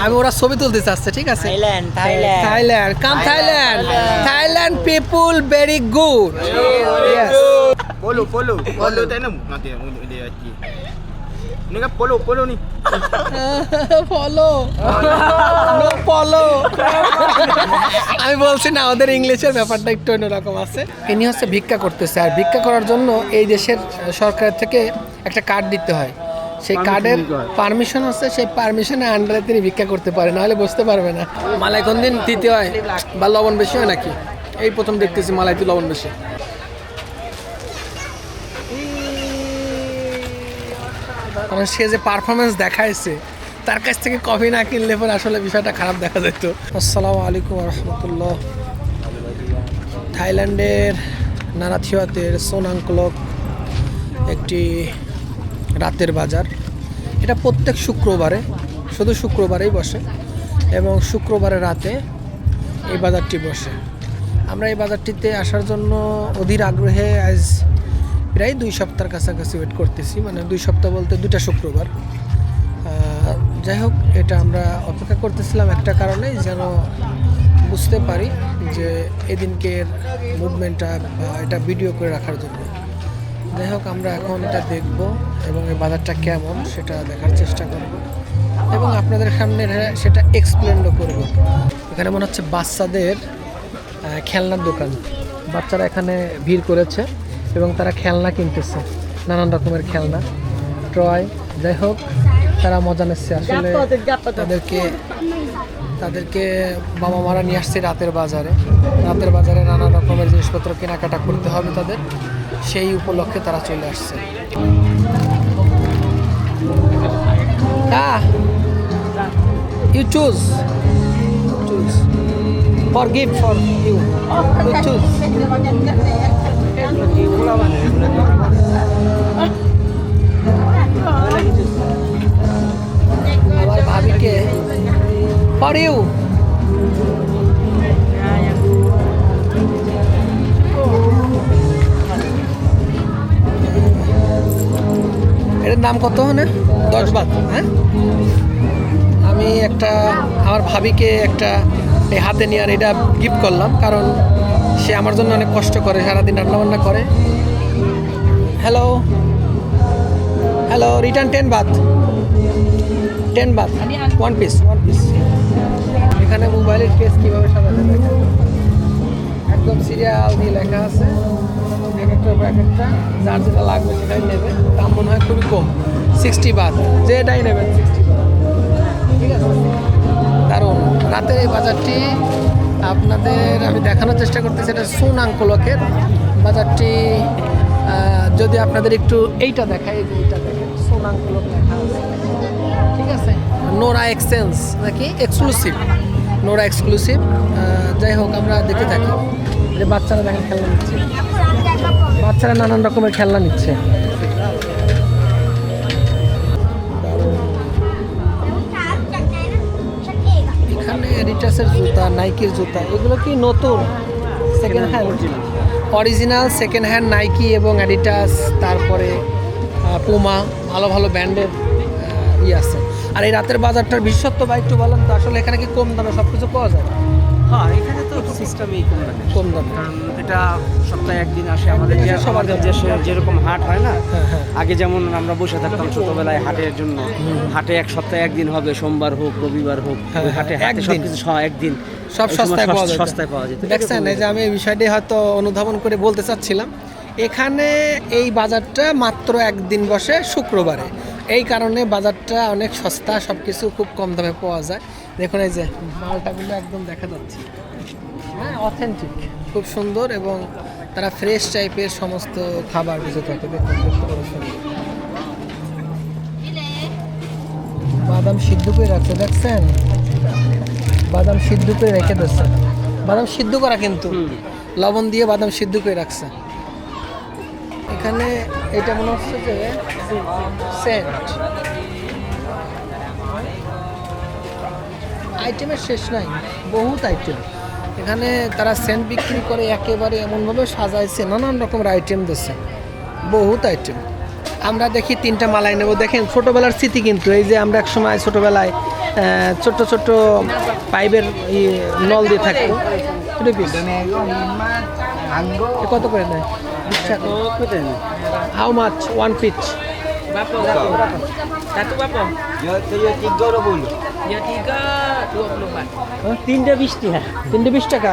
আমি ওরা ছবি তুলতে চাচ্ছে, ঠিক আছে? Thailand come Thailand people very good. Polo tayo na. Mati ang ulo aquí. Ini kan polo nih. Follow no follow. আমি বলছি না, ওদের ইংলিশের ব্যাপারটা একটু অন্যরকম আছে। ইনি হচ্ছে ভিক্ষা করতেছে, আর ভিক্ষা করার জন্য এই দেশের সরকার থেকে একটা কার্ড দিতে হয়। সেই কার্ডের পারমিশন আছে, সেই পারমিশনের আন্ডারে তিনি ভিক্ষা করতে পারে, নাহলে বুঝতে পারবে না। মালাই কোন দিন দিতে হয় বা লবণ বেশি হয় নাকি? এই প্রথম দেখতেছি মালাইতে লবণ বেশি। কারণ সে যে পারফরমেন্স দেখাইছে, তার কাছ থেকে কফি না কিনলে পরে আসলে বিষয়টা খারাপ দেখা যেত। আসসালামু আলাইকুম রহমতুল্লাহ। থাইল্যান্ডের নারাথিওয়াতের সোনাংকলক একটি রাতের বাজার। এটা প্রত্যেক শুক্রবারে, শুধু শুক্রবারেই বসে, এবং শুক্রবারের রাতে এই বাজারটি বসে। আমরা এই বাজারটিতে আসার জন্য অধীর আগ্রহে আজ প্রায় 2 সপ্তাহের কাছাকাছি ওয়েট করতেছি, মানে 2 সপ্তাহ বলতে 2টা শুক্রবার। যাই হোক, এটা আমরা অপেক্ষা করতেছিলাম একটা কারণেই, যেন বুঝতে পারি যে এদিনকের মুভমেন্টটা বা এটা ভিডিও করে রাখার জন্য। যাই হোক, আমরা এখন এটা দেখব এবং এই বাজারটা কেমন সেটা দেখার চেষ্টা করব, এবং আপনাদের সামনে সেটা এক্সপ্লেনও করব। এখানে মনে হচ্ছে বাচ্চাদের খেলনার দোকান। বাচ্চারা এখানে ভিড় করেছে এবং তারা খেলনা কিনতেছে, নানান রকমের খেলনা, টয়। যাই হোক, তারা মজা নিচ্ছে। আসলে তাদেরকে বাবা মারা নিয়ে আসছে রাতের বাজারে। রাতের বাজারে নানা রকমের জিনিসপত্র কেনাকাটা করতে হবে তাদের, সেই উপলক্ষে তারা চলে আসছে। You choose for gift for you. You choose. আমার ভাবিকে for you. এটার দাম কত হনে? 10 বাত। হ্যাঁ, আমি একটা আমার ভাবিকে একটা এই হাতে নিয়ে আর এটা গিফট করলাম, কারণ সে আমার জন্য অনেক কষ্ট করে, সারাদিন রান্নাবান্না করে। Hello return 10 Baat, 10 Baat, 1 piece. এখানে মোবাইলের কেস কীভাবে সাজাতে দেখেন, একদম সিরিয়াল দিয়ে লেখা আছে, এক একটা যার যেটা লাগবে সেটাই নেবে। দাম মনে হয় খুবই কম, 60 বাত, যেটাই নেবেন 60 বাত। ঠিক আছে, দারুণ। রাতের এই বাজারটি আপনাদের আমি দেখানোর চেষ্টা করতেছি। এটা সোনাংকলকের বাজারটি। যদি আপনাদের একটু এইটা দেখাই, যে এইটা দেখেন, সোনাংকলক লেখা আছে, ঠিক আছে। নোরা এক্সচেঞ্জ নাকি এক্সক্লুসিভ, নোরা এক্সক্লুসিভ। যাই হোক, আমরা দেখতে থাকি। যে বাচ্চারা দেখেন খেলনা নিচ্ছে, বাচ্চারা নানান রকমের খেলনা নিচ্ছে। এখানে এডিটাসের জুতা, নাইকির জুতা, এগুলো কি নতুন? Second hand, original second hand Nike এবং অ্যাডিটাস, তারপরে পুমা, ভালো ভালো ব্র্যান্ডের আছে। আর এই রাতের বাজারটার বিশেষত্ব বা একটু বলেন তো, আসলে এখানে কি কম দামে সব কিছু পাওয়া যায়? হ্যাঁ, এখানে তো সিস্টেমই কম দামে, কারণ এটা সপ্তাহে একদিন আসে। আমাদের যে সবার দেশে যেরকম হাট হয় না, আগে যেমন আমরা বসে থাকতাম ছোটবেলায় হাটের জন্য, হাটে এক সপ্তাহে একদিন হবে, সোমবার হোক রবিবার হোক, হাটে সবকিছু একদিন সব সস্তায় পাওয়া যেত। দেখছেন, এই যে আমি এই বিষয়টি হয়তো অনুধাবন করে বলতে চাচ্ছিলাম। এখানে এই বাজারটা মাত্র একদিন বসে, শুক্রবারে। এই কারণে বাজারটা অনেক সস্তা, সব কিছু খুব কম দামে পাওয়া যায়। দেখুন, এই যে মালটাগুলো একদম দেখা যাচ্ছে, হ্যাঁ, অথেন্টিক, খুব সুন্দর, এবং তারা ফ্রেশ টাইপের সমস্ত খাবার বুঝে থাকে। দেখুন, বাদাম সিদ্ধ করে রাখছে, দেখছেন, বাদাম সিদ্ধ করে রেখে দিচ্ছে। বাদাম সিদ্ধ করা, কিন্তু লবণ দিয়ে বাদাম সিদ্ধ করে রাখছে। এখানে এটা মনে হচ্ছে যে সেন্ট, আইটেমের শেষ নাই, বহুত আইটেম। এখানে তারা সেন্ট বিক্রি করে, একেবারে এমনভাবে সাজাইছে, নানান রকমের আইটেম দিচ্ছে, বহুত আইটেম। আমরা দেখি 3টা মালাই নেব। দেখেন, ছোটোবেলার স্মৃতি কিন্তু, এই যে আমরা এক সময় ছোটোবেলায় ছোট্ট ছোট্ট পাইপের নল দিয়ে থাকতো 2 পিস কত করে দেয়? 20 টাকা। How much 1 piece? Berapa? Satu berapa? Ya 3 Ya 3 20 baht. 320 dia. 320 টাকা।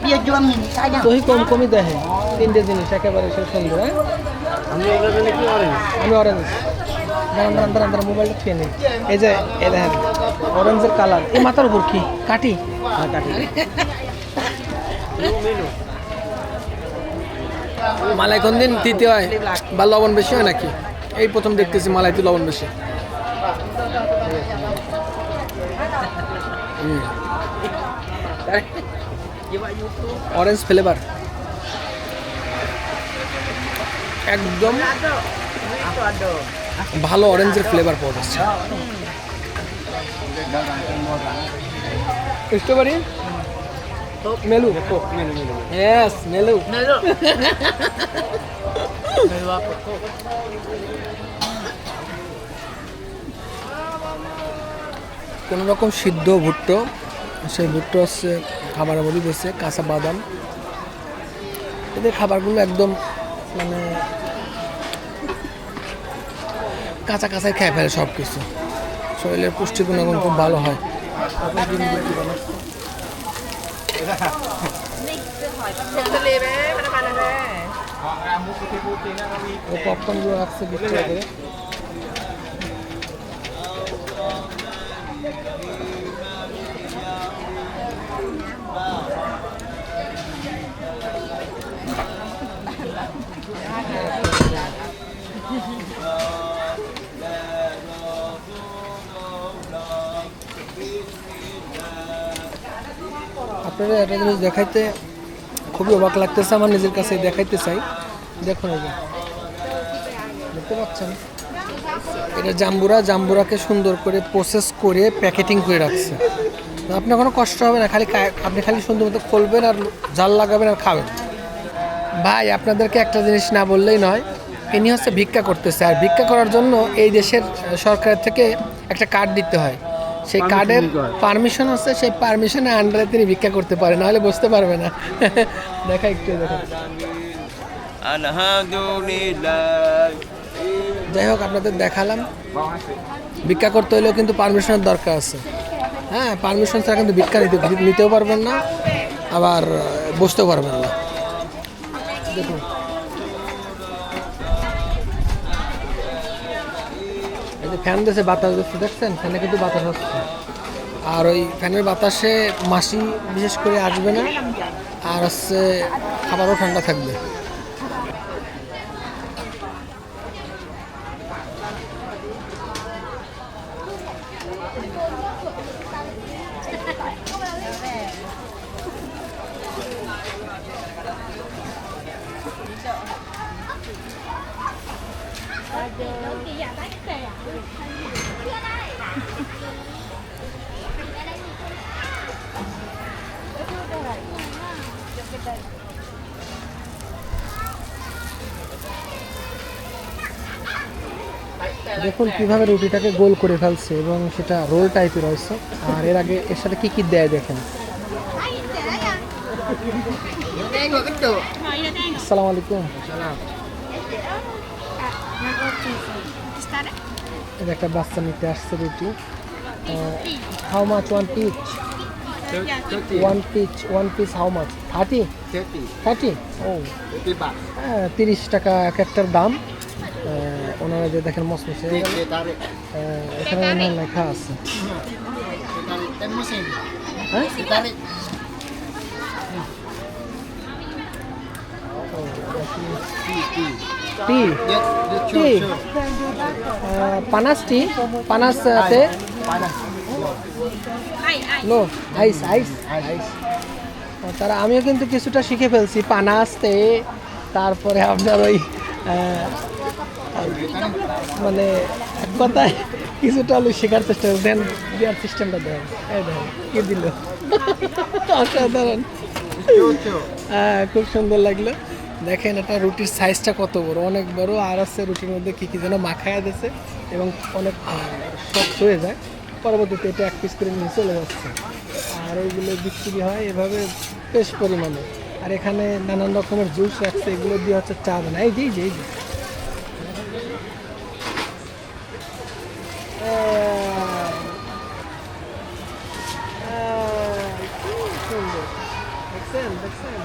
Dia jual mini saja. তোহি কম কমই দেখে 3টে জিনিস একেবারে সে সুন্দর। হ্যাঁ আমি ওখানে কি অরেঞ্জ? আমি অরেঞ্জ দাঁড়ান মোবাইলটা খেয়ে নিই। এই যে এই দেখেন অরেঞ্জের কালার। এই মাথার উপর কি কাটি? হ্যাঁ কাটি। মেনু মালাই কোন দিন দিতে হয় বা লবণ বেশি হয় নাকি? এই প্রথম দেখতেছি মালাইতে লবণ বেশি। অরেঞ্জ ফ্লেভার একদম ভালো অরেঞ্জের ফ্লেভার পাওয়া যাচ্ছে। স্ট্রবেরি মেলু ইয়েস মেলু Melu. Melu apa? কোনো রকম সিদ্ধ ভুট্টো, সেই ভুট্টো হচ্ছে খাবারের মধ্যে দিয়েছে কাঁচা বাদাম। এদের খাবারগুলো একদম মানে কাঁচা কাঁচাই খেয়ে ফেলে সব কিছু। শরীরের পুষ্টি গুণাগুণ খুব ভালো হয়। পপকর্নগুলো রাখছে 20 টাকা করে। আপনারা একটা জিনিস দেখাইতে খুবই অবাক লাগতেছে, আমার নিজের কাছে দেখাইতে চাই। দেখুন এই যে দেখতে পাচ্ছেন এটা জাম্বুরাকে সুন্দর করে প্রসেস করে প্যাকেটিং করে রাখছে। আপনার কোনো কষ্ট হবে না, আপনি খালি সুন্দর মতো খুলবেন আর জাল লাগাবেন আর খাবেন। ভাই আপনাদেরকে একটা জিনিস না বললেই নয়, ইনি হচ্ছে ভিক্ষা করতেছে। আর ভিক্ষা করার জন্য এই দেশের সরকার থেকে একটা কার্ড দিতে হয়। সেই কার্ডের পারমিশন আছে, সেই পারমিশনের আন্ডারে তিনি ভিক্ষা করতে পারে, নাহলে বুঝতে পারবে না। দেখা একটু দেখা। Alhamdulillah. যাই হোক আপনাদের দেখালাম, ভিক্ষা করতে হলেও কিন্তু পারমিশনের দরকার আছে। হ্যাঁ পারমিশন ছাড়া কিন্তু ভিক্ষা নিতেও পারবেন না, আবার বসতেও পারবেন না। দেখুন এই যে ফ্যান দিয়েছে, বাতাস দিচ্ছে, দেখছেন ফ্যানে কিন্তু বাতাস হচ্ছে। আর ওই ফ্যানের বাতাসে মাছি বিশেষ করে আসবে না, আর হচ্ছে খাবারও ঠান্ডা থাকবে। দেখুন কিভাবে রুটিটাকে গোল করে ফেলছে এবং সেটা রোল টাইপের হয়েছে। আর এর আগে এর সাথে কি কি দেয় দেখেন। আসসালামু আলাইকুম। এটা একটা বাচ্চা নিতে আসছে রুটি। How much 1 piece? 1 piece how much? 30? ও 30 টাকা এক একটার দাম। ওনারা যে দেখেন মসমসে এখানে মনে হয় লেখা আছে। হ্যাঁ টি টি panas tea panas teh লো আইস আইস আইস। তারা আমিও কিন্তু কিছুটা শিখে ফেলছি, পানাস তে, তারপরে আপনার ওই মানে এক কথায় কিছুটা হলে শেখার চেষ্টা করে দেন, দেওয়ার সিস্টেমটা দেন। এই দেখেন কি দিল, অসাধারণ। হ্যাঁ, খুব সুন্দর লাগলো। দেখেন এটা রুটির সাইজটা কত বড়, অনেক বড়। আর আছে রুটির মধ্যে কী কী যেন মাখায়া দিয়েছে এবং অনেক শক্ত হয়ে যায়। পরবর্তীতে এটা এক পিস করে নিয়ে চলে যাচ্ছে, আর ওইগুলো বিক্রি হয় এভাবে বেশ পরিমাণে। আর এখানে নানান রকমের জুস রাখছে, এগুলো দিয়ে হচ্ছে চা বানায়। এই যে এই যে এই যে দেখছেন দেখছেন,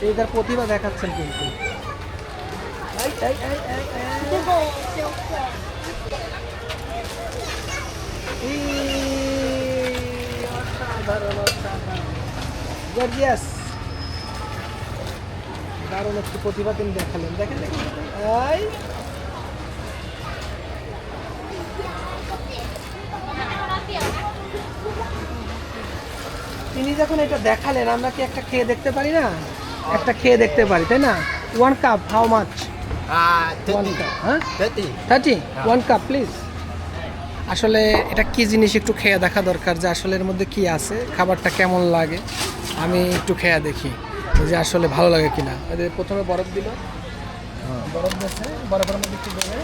এই তার প্রতিভা দেখাচ্ছেন কিন্তু। দারুণ একটি প্রতিভা তিনি দেখালেন। দেখেন দেখেন এই তিনি যখন এটা দেখালেন, আমরা কি একটা খেয়ে দেখতে পারি না? একটা খেয়ে দেখতে পারি, তাই না? 1 কাপ হাউ মাচ? 1 কাপ, হ্যাঁ 30 1 কাপ প্লিজ। আসলে এটা কি জিনিস একটু খেয়ে দেখা দরকার, যে আসলে এর মধ্যে কি আছে, খাবারটা কেমন লাগে। আমি একটু খেয়ে দেখি যে আসলে ভালো লাগে কিনা। এদের প্রথমে বরফ দিল, বরফ দিয়েছে, বরফের মধ্যে কি দেবে?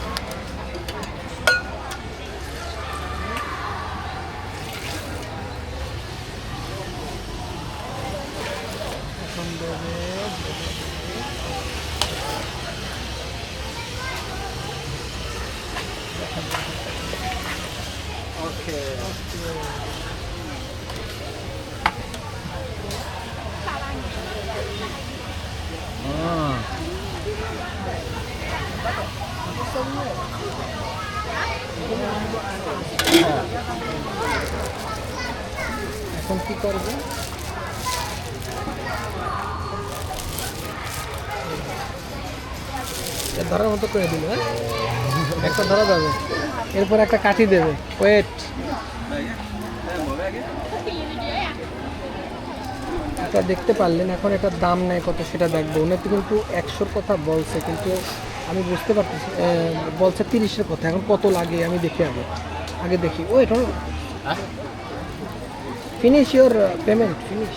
এখন কি করবে? ধরার মতো করে দিল, একটা ধরা যাবে, এরপর একটা কাঠি দেবে। ওয়েট, এটা দেখতে পারলেন। এখন এটার দাম নেই কত সেটা দেখবো। উনি তো কিন্তু 100-র কথা বলছে, কিন্তু আমি বুঝতে পারতেছি বলছে 30-এর কথা। এখন কত লাগে আমি দেখি, আগে দেখি। ও এটা ফিনিশ ইওর পেমেন্ট, ফিনিশ।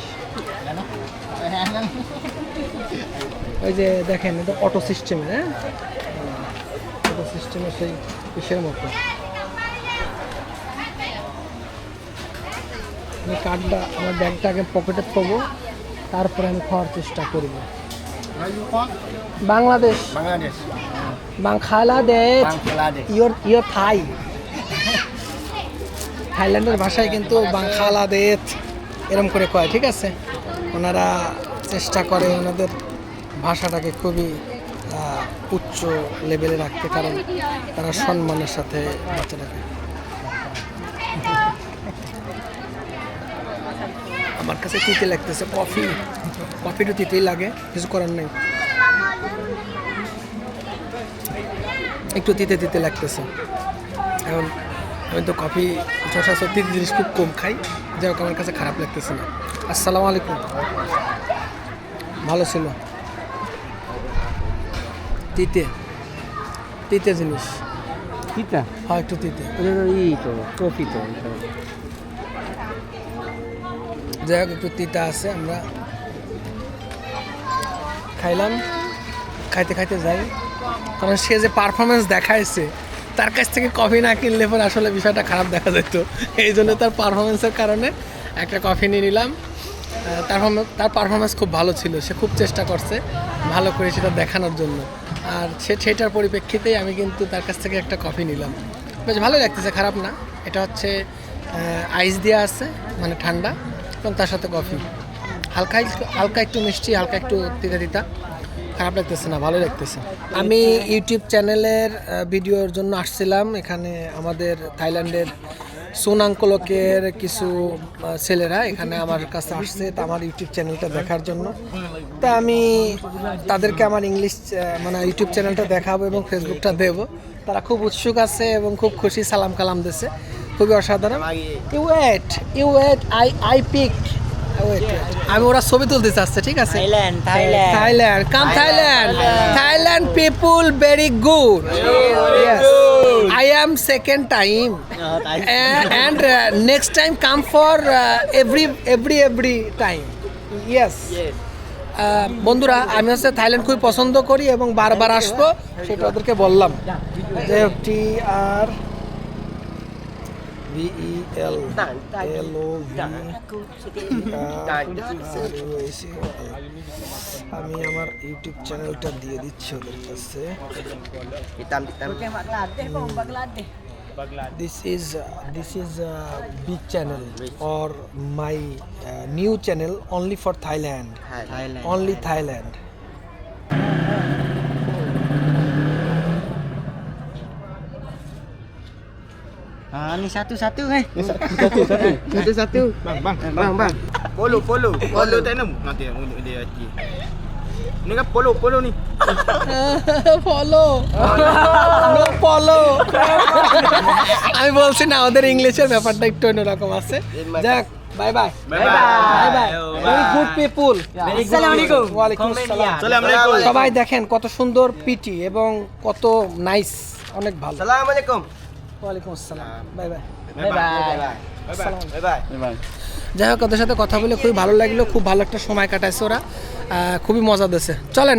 ওই যে দেখেন, এটা অটো সিস্টেমের, হ্যাঁ অটো সিস্টেমের সেই ইসের মতো। আমি কার্ডটা, আমার ব্যাগটা আগে পকেটে পাবো, তারপরে আমি খাওয়ার চেষ্টা করব। বাংলাদেশ, বাংলাদেশ, ইওর থাই। থাইল্যান্ডের ভাষায় কিন্তু বাংলাদেশ এরম করে কয়, ঠিক আছে? ওনারা চেষ্টা করে ওনাদের ভাষাটাকে খুবই উচ্চ লেভেলে রাখতে, কারণ তারা সম্মানের সাথে বাচ্চাটাকে। আমার কাছে তিতে লাগতেছে, কফিটা তিতেই লাগে, কিছু করার নেই। একটু তিতে লাগতেছে। এখন আমি তো কফি সচরাচর তিতে জিনিস খুব কম খাই, যাই হোক আমার কাছে খারাপ লাগতেছে না। আসসালামু আলাইকুম, ভালো ছিল। তিতে জিনিস, তিতা, হ্যাঁ একটু তিতে। তো কফি তো যাই হোক একটু তিতা আছে। আমরা খাইলাম, খাইতে খাইতে যাই, কারণ সে যে পারফরমেন্স দেখাইছে, তার কাছ থেকে কফি না কিনলে পরে আসলে বিষয়টা খারাপ দেখা যেত। এই জন্য তার পারফরমেন্সের কারণে একটা কফি নিয়ে নিলাম। তার পারফরমেন্স খুব ভালো ছিল, সে খুব চেষ্টা করছে ভালো করে সেটা দেখানোর জন্য। আর সেটার পরিপ্রেক্ষিতেই আমি কিন্তু তার কাছ থেকে একটা কফি নিলাম। বেশ ভালো লাগতেছে, খারাপ না। এটা হচ্ছে আইস দেওয়া আছে, মানে ঠান্ডা, এবং তার সাথে কফি। হালকা একটু মিষ্টি, হালকা একটু তিতা, খারাপ লাগতেছে না, ভালো লাগতেছে। আমি ইউটিউব চ্যানেলের ভিডিওর জন্য আসছিলাম এখানে। আমাদের থাইল্যান্ডের সোনাঙ্কলকের কিছু ছেলেরা এখানে আমার কাছে আসছে আমার ইউটিউব চ্যানেলটা দেখার জন্য। তা আমি তাদেরকে আমার ইংলিশ মানে ইউটিউব চ্যানেলটা দেখাবো এবং ফেসবুকটা দেবো। তারা খুব উৎসুক আছে এবং খুব খুশি, সালাম কালাম দিচ্ছে, খুবই অসাধারণ। ইউ ওয়েট, আই পিক আমি ওরা ছবি তুলতে চাচ্ছে, ঠিক আছে? Thailand, come Thailand people very good. I am second time and next time come for every time. Yes. বন্ধুরা, আমি হচ্ছে থাইল্যান্ড খুবই পছন্দ করি এবং বারবার আসবো, সেটা ওদেরকে বললাম। যে TR VEL আমি আমার ইউটিউব চ্যানেলটা দিয়ে দিচ্ছি ওদের কাছে। This is a big channel or my new channel only for Thailand. Only Thailand. Ni satu-satu eh. Bang. Polo tak nak nanti dia lagi. Ini kan polo ni. Follow আমি বলছি না, ওদের ইংলিশের ব্যাপারটা একটু অন্যরকম আছে। যাক, bye bye Bye. Very good people. Assalamualaikum. ওয়ালাইকুম আসসালাম। Assalamualaikum. সবাই দেখেন কত সুন্দর পিটি এবং কত নাইস, অনেক ভালো। Assalamualaikum. ওয়ালাইকুম আসসালাম, বাই বাই। Bye. যাই হোক, ওদের সাথে কথা বলে খুবই ভালো লাগলো, খুব ভালো একটা সময় কাটাইছে ওরা, খুবই মজা দিয়েছে। চলেন।